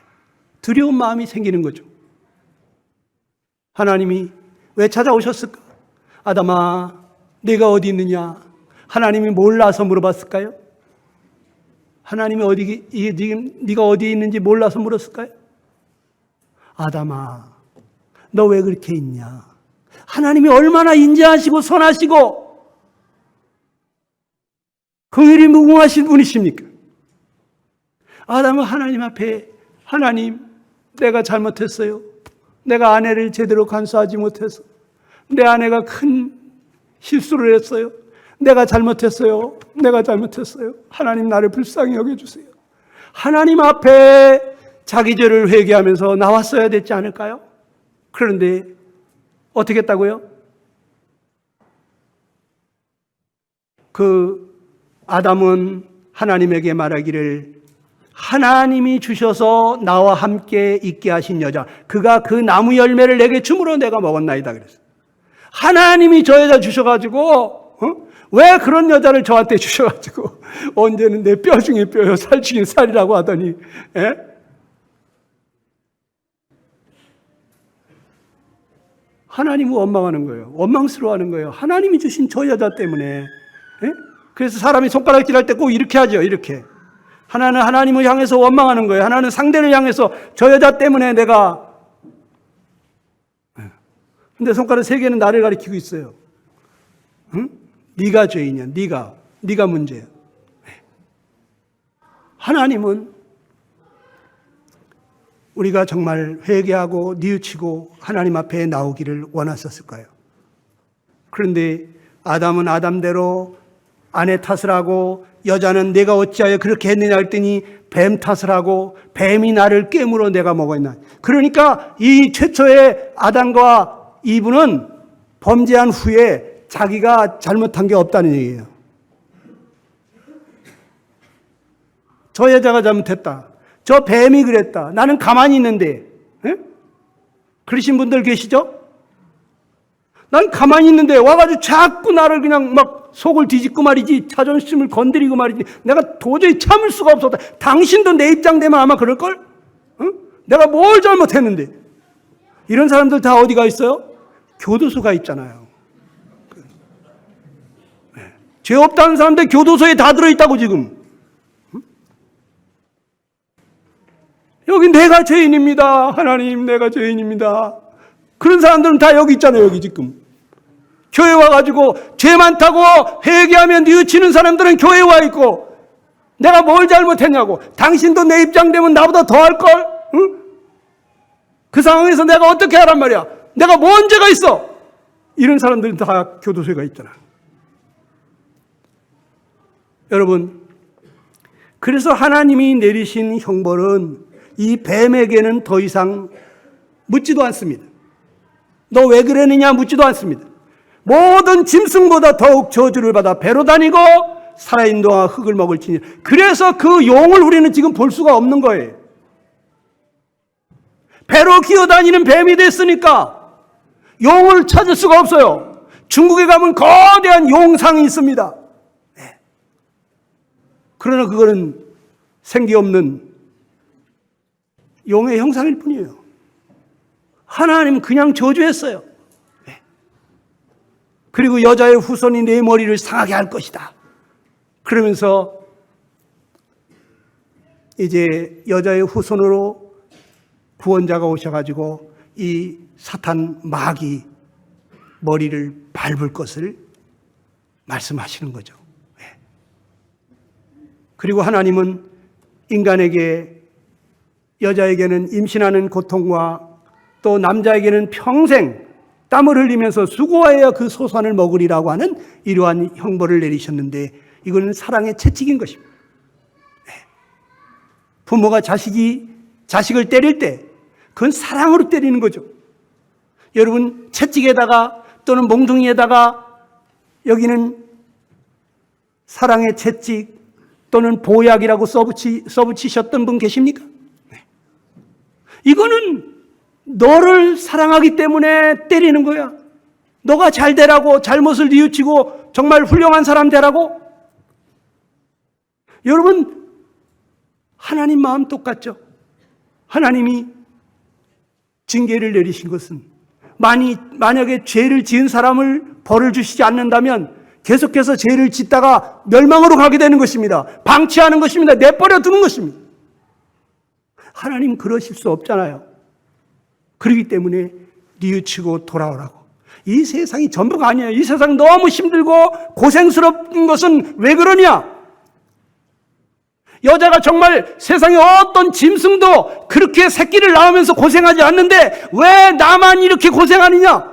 두려운 마음이 생기는 거죠. 하나님이 왜 찾아오셨을까? 아담아, 네가 어디 있느냐? 하나님이 몰라서 물어봤을까요? 하나님이 네가 어디에 있는지 몰라서 물었을까요? 아담아, 너 왜 그렇게 있냐? 하나님이 얼마나 인자하시고 선하시고 긍휼이 무궁하신 분이십니까? 아담은 하나님 앞에 하나님, 내가 잘못했어요. 내가 아내를 제대로 간수하지 못해서 내 아내가 큰 실수를 했어요. 내가 잘못했어요. 내가 잘못했어요. 하나님 나를 불쌍히 여겨주세요. 하나님 앞에 자기 죄를 회개하면서 나왔어야 됐지 않을까요? 그런데 어떻게 했다고요? 그 아담은 하나님에게 말하기를 하나님이 주셔서 나와 함께 있게 하신 여자, 그가 그 나무 열매를 내게 줌으로 내가 먹었나이다 그랬어요. 하나님이 저 여자 주셔가지고 왜 그런 여자를 저한테 주셔가지고 언제는 내 뼈 중에 뼈요 살 중에 살이라고 하더니 하나님을 원망하는 거예요. 원망스러워하는 거예요. 하나님이 주신 저 여자 때문에. 그래서 사람이 손가락질할 때 꼭 이렇게 하죠. 이렇게. 하나는 하나님을 향해서 원망하는 거예요. 하나는 상대를 향해서 저 여자 때문에 내가. 근데 손가락 3개는 나를 가리키고 있어요. 응? 네가 죄인이야. 네가 문제야. 하나님은 우리가 정말 회개하고 뉘우치고 하나님 앞에 나오기를 원하셨을까요? 그런데 아담은 아담대로 아내 탓을 하고 여자는 내가 어찌하여 그렇게 했느냐 했더니 뱀 탓을 하고 뱀이 나를 깨물어 내가 먹었나. 그러니까 이 최초의 아담과 이브는 범죄한 후에 자기가 잘못한 게 없다는 얘기예요. 저 여자가 잘못했다. 저 뱀이 그랬다. 나는 가만히 있는데. 그러신 분들 계시죠? 난 가만히 있는데 와가지고 자꾸 나를 그냥 막 속을 뒤집고 말이지, 자존심을 건드리고 말이지, 내가 도저히 참을 수가 없었다. 당신도 내 입장 되면 아마 그럴걸? 내가 뭘 잘못했는데. 이런 사람들 다 어디가 있어요? 교도소가 있잖아요. 죄 없다는 사람들 교도소에 다 들어있다고 지금. 여기 내가 죄인입니다. 하나님, 내가 죄인입니다. 그런 사람들은 다 여기 있잖아요. 여기 지금. 교회 와가지고 죄 많다고 회개하면 뉘우치는 사람들은 교회에 와 있고, 내가 뭘 잘못했냐고. 당신도 내 입장 되면 나보다 더 할걸? 응? 그 상황에서 내가 어떻게 하란 말이야. 내가 뭔 죄가 있어. 이런 사람들은 다 교도소에 가 있잖아. 여러분, 그래서 하나님이 내리신 형벌은 이 뱀에게는 더 이상 묻지도 않습니다. 너 왜 그러느냐 묻지도 않습니다. 모든 짐승보다 더욱 저주를 받아 배로 다니고 살아있는 동안 흙을 먹을지니. 그래서 그 용을 우리는 지금 볼 수가 없는 거예요. 배로 기어다니는 뱀이 됐으니까 용을 찾을 수가 없어요. 중국에 가면 거대한 용상이 있습니다. 네. 그러나 그거는 생기 없는 용의 형상일 뿐이에요. 하나님은 그냥 저주했어요. 네. 그리고 여자의 후손이 내 머리를 상하게 할 것이다. 그러면서 이제 여자의 후손으로 구원자가 오셔가지고 이 사탄 마귀 머리를 밟을 것을 말씀하시는 거죠. 네. 그리고 하나님은 인간에게 여자에게는 임신하는 고통과 또 남자에게는 평생 땀을 흘리면서 수고해야 그 소산을 먹으리라고 하는 이러한 형벌을 내리셨는데 이거는 사랑의 채찍인 것입니다. 네. 부모가 자식을 때릴 때 그건 사랑으로 때리는 거죠. 여러분 채찍에다가 또는 몽둥이에다가 여기는 사랑의 채찍 또는 보약이라고 써붙이셨던 분 계십니까? 네. 이거는 너를 사랑하기 때문에 때리는 거야. 너가 잘 되라고, 잘못을 뉘우치고 정말 훌륭한 사람 되라고. 여러분 하나님 마음 똑같죠? 하나님이 징계를 내리신 것은 만약에 죄를 지은 사람을 벌을 주시지 않는다면 계속해서 죄를 짓다가 멸망으로 가게 되는 것입니다. 방치하는 것입니다. 내버려 두는 것입니다. 하나님 그러실 수 없잖아요. 그렇기 때문에 뉘우치고 돌아오라고. 이 세상이 전부가 아니에요. 이 세상 너무 힘들고 고생스러운 것은 왜 그러냐? 여자가 정말 세상에 어떤 짐승도 그렇게 새끼를 낳으면서 고생하지 않는데 왜 나만 이렇게 고생하느냐?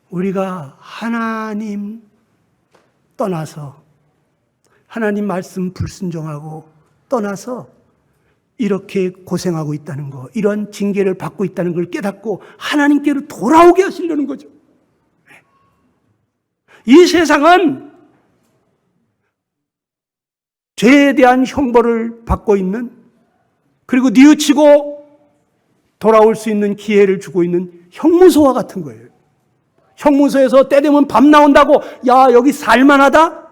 우리가 하나님 떠나서 하나님 말씀 불순종하고 떠나서 이렇게 고생하고 있다는 거, 이런 징계를 받고 있다는 걸 깨닫고 하나님께로 돌아오게 하시려는 거죠. 이 세상은 죄에 대한 형벌을 받고 있는, 그리고 뉘우치고 돌아올 수 있는 기회를 주고 있는 형무소와 같은 거예요. 형무소에서 때 되면 밤 나온다고 야 여기 살만하다?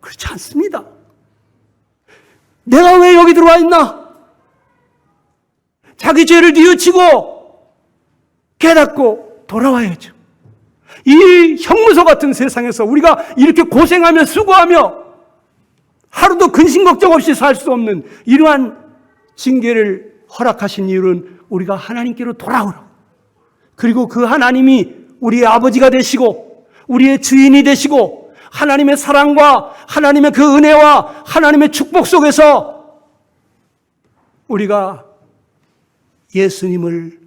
그렇지 않습니다. 내가 왜 여기 들어와 있나? 자기 죄를 뉘우치고 깨닫고 돌아와야죠. 이 형무소 같은 세상에서 우리가 이렇게 고생하며 수고하며 하루도 근심 걱정 없이 살 수 없는 이러한 징계를 허락하신 이유는 우리가 하나님께로 돌아오라고. 그리고 그 하나님이 우리의 아버지가 되시고 우리의 주인이 되시고 하나님의 사랑과 하나님의 그 은혜와 하나님의 축복 속에서 우리가 예수님을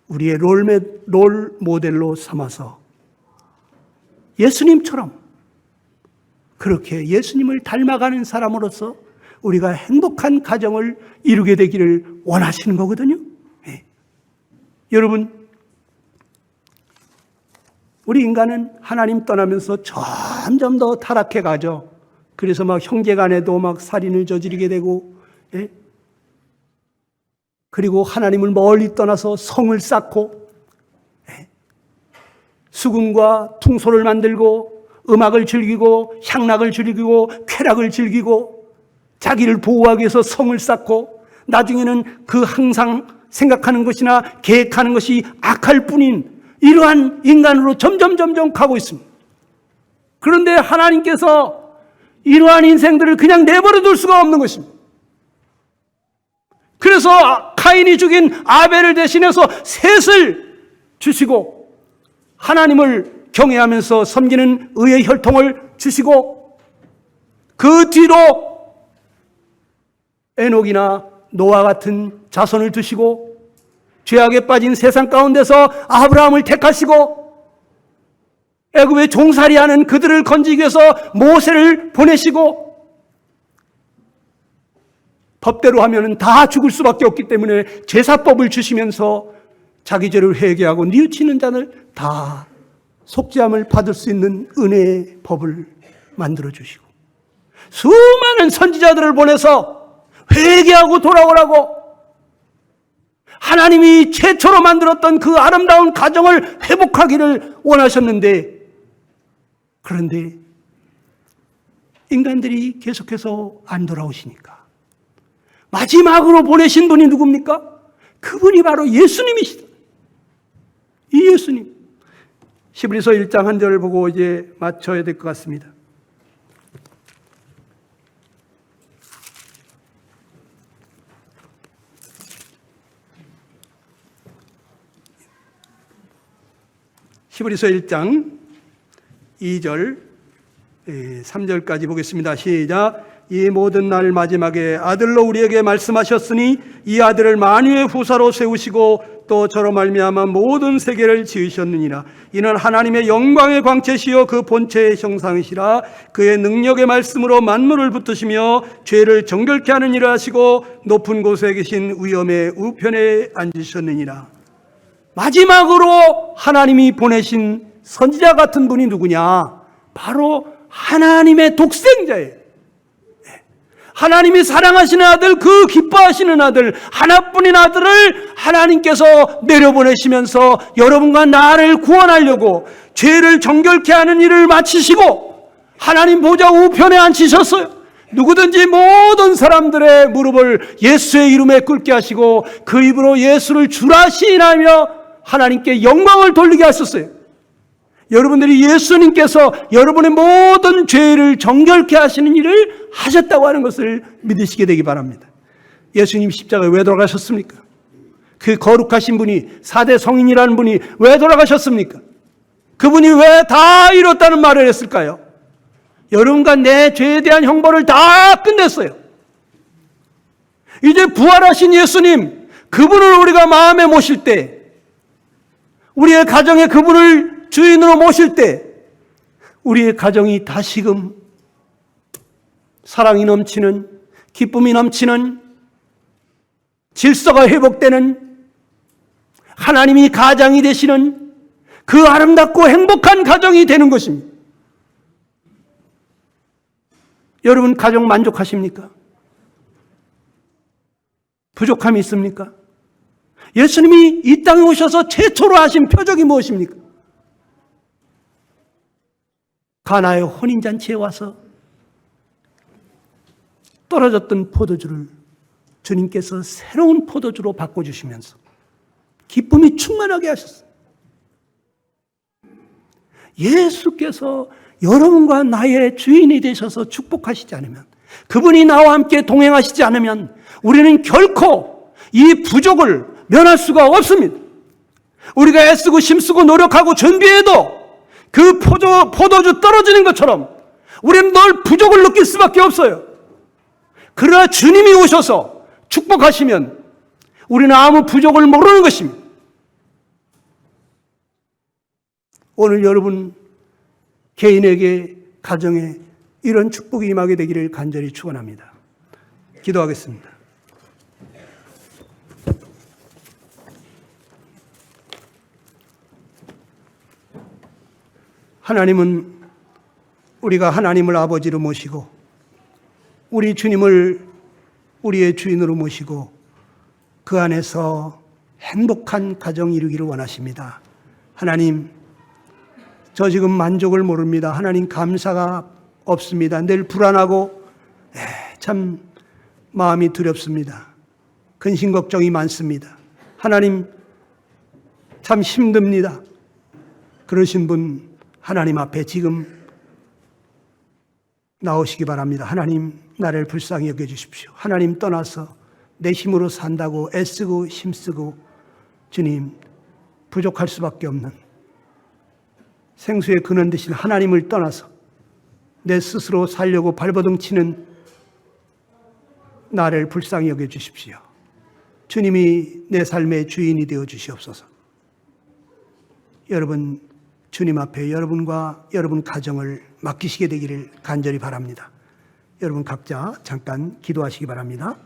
우리의 롤 모델로 삼아서 예수님처럼 그렇게 예수님을 닮아가는 사람으로서 우리가 행복한 가정을 이루게 되기를 원하시는 거거든요. 네. 여러분, 우리 인간은 하나님 떠나면서 점점 더 타락해 가죠. 그래서 막 형제간에도 막 살인을 저지르게 되고, 예? 그리고 하나님을 멀리 떠나서 성을 쌓고, 예? 수금과 퉁소를 만들고, 음악을 즐기고, 향락을 즐기고, 쾌락을 즐기고, 자기를 보호하기 위해서 성을 쌓고, 나중에는 그 항상 생각하는 것이나 계획하는 것이 악할 뿐인 이러한 인간으로 점점 가고 있습니다. 그런데 하나님께서 이러한 인생들을 그냥 내버려 둘 수가 없는 것입니다. 그래서 카인이 죽인 아벨을 대신해서 셋을 주시고 하나님을 경외하면서 섬기는 의의 혈통을 주시고 그 뒤로 에녹이나 노아 같은 자손을 두시고 죄악에 빠진 세상 가운데서 아브라함을 택하시고 애굽에 종살이하는 그들을 건지기 위해서 모세를 보내시고 법대로 하면은 다 죽을 수밖에 없기 때문에 제사법을 주시면서 자기 죄를 회개하고 뉘우치는 자를 다 속죄함을 받을 수 있는 은혜의 법을 만들어 주시고 수많은 선지자들을 보내서 회개하고 돌아오라고 하나님이 최초로 만들었던 그 아름다운 가정을 회복하기를 원하셨는데 그런데 인간들이 계속해서 안 돌아오시니까 마지막으로 보내신 분이 누굽니까? 그분이 바로 예수님이시다. 이 예수님. 히브리서 1장 한 절을 보고 이제 맞춰야 될 것 같습니다. 히브리서 1장 2절 3절까지 보겠습니다. 시작. 이 모든 날 마지막에 아들로 우리에게 말씀하셨으니 이 아들을 만유의 후사로 세우시고 또 저로 말미암아 모든 세계를 지으셨느니라. 이는 하나님의 영광의 광채시요 그 본체의 형상이시라. 그의 능력의 말씀으로 만물을 붙드시며 죄를 정결케 하는 일을 하시고 높은 곳에 계신 위엄의 우편에 앉으셨느니라. 마지막으로 하나님이 보내신 선지자 같은 분이 누구냐? 바로 하나님의 독생자예요. 하나님이 사랑하시는 아들, 그 기뻐하시는 아들, 하나뿐인 아들을 하나님께서 내려보내시면서 여러분과 나를 구원하려고 죄를 정결케 하는 일을 마치시고 하나님 보좌 우편에 앉히셨어요. 누구든지 모든 사람들의 무릎을 예수의 이름에 꿇게 하시고 그 입으로 예수를 주라 시인하며 하나님께 영광을 돌리게 하셨어요. 여러분들이 예수님께서 여러분의 모든 죄를 정결케 하시는 일을 하셨다고 하는 것을 믿으시게 되기 바랍니다. 예수님 십자가에 왜 돌아가셨습니까? 그 거룩하신 분이 4대 성인이라는 분이 왜 돌아가셨습니까? 그분이 왜 다 이뤘다는 말을 했을까요? 여러분과 내 죄에 대한 형벌을 다 끝냈어요. 이제 부활하신 예수님, 그분을 우리가 마음에 모실 때, 우리의 가정에 그분을 주인으로 모실 때 우리의 가정이 다시금 사랑이 넘치는, 기쁨이 넘치는, 질서가 회복되는, 하나님이 가장이 되시는 그 아름답고 행복한 가정이 되는 것입니다. 여러분 가정 만족하십니까? 부족함이 있습니까? 예수님이 이 땅에 오셔서 최초로 하신 표적이 무엇입니까? 가나의 혼인잔치에 와서 떨어졌던 포도주를 주님께서 새로운 포도주로 바꿔주시면서 기쁨이 충만하게 하셨어요. 예수께서 여러분과 나의 주인이 되셔서 축복하시지 않으면, 그분이 나와 함께 동행하시지 않으면 우리는 결코 이 부족을 면할 수가 없습니다. 우리가 애쓰고 힘쓰고 노력하고 준비해도 그 포도주 떨어지는 것처럼 우리는 늘 부족을 느낄 수밖에 없어요. 그러나 주님이 오셔서 축복하시면 우리는 아무 부족을 모르는 것입니다. 오늘 여러분 개인에게, 가정에 이런 축복이 임하게 되기를 간절히 축원합니다. 기도하겠습니다. 하나님은 우리가 하나님을 아버지로 모시고 우리 주님을 우리의 주인으로 모시고 그 안에서 행복한 가정 이루기를 원하십니다. 하나님, 저 지금 만족을 모릅니다. 하나님, 감사가 없습니다. 늘 불안하고 참 마음이 두렵습니다. 근심 걱정이 많습니다. 하나님, 참 힘듭니다. 그러신 분 하나님 앞에 지금 나오시기 바랍니다. 하나님, 나를 불쌍히 여겨주십시오. 하나님 떠나서 내 힘으로 산다고 애쓰고 힘쓰고 주님 부족할 수밖에 없는 생수의 근원 되신 하나님을 떠나서 내 스스로 살려고 발버둥 치는 나를 불쌍히 여겨주십시오. 주님이 내 삶의 주인이 되어 주시옵소서. 여러분, 주님 앞에 여러분과 여러분 가정을 맡기시게 되기를 간절히 바랍니다. 여러분 각자 잠깐 기도하시기 바랍니다.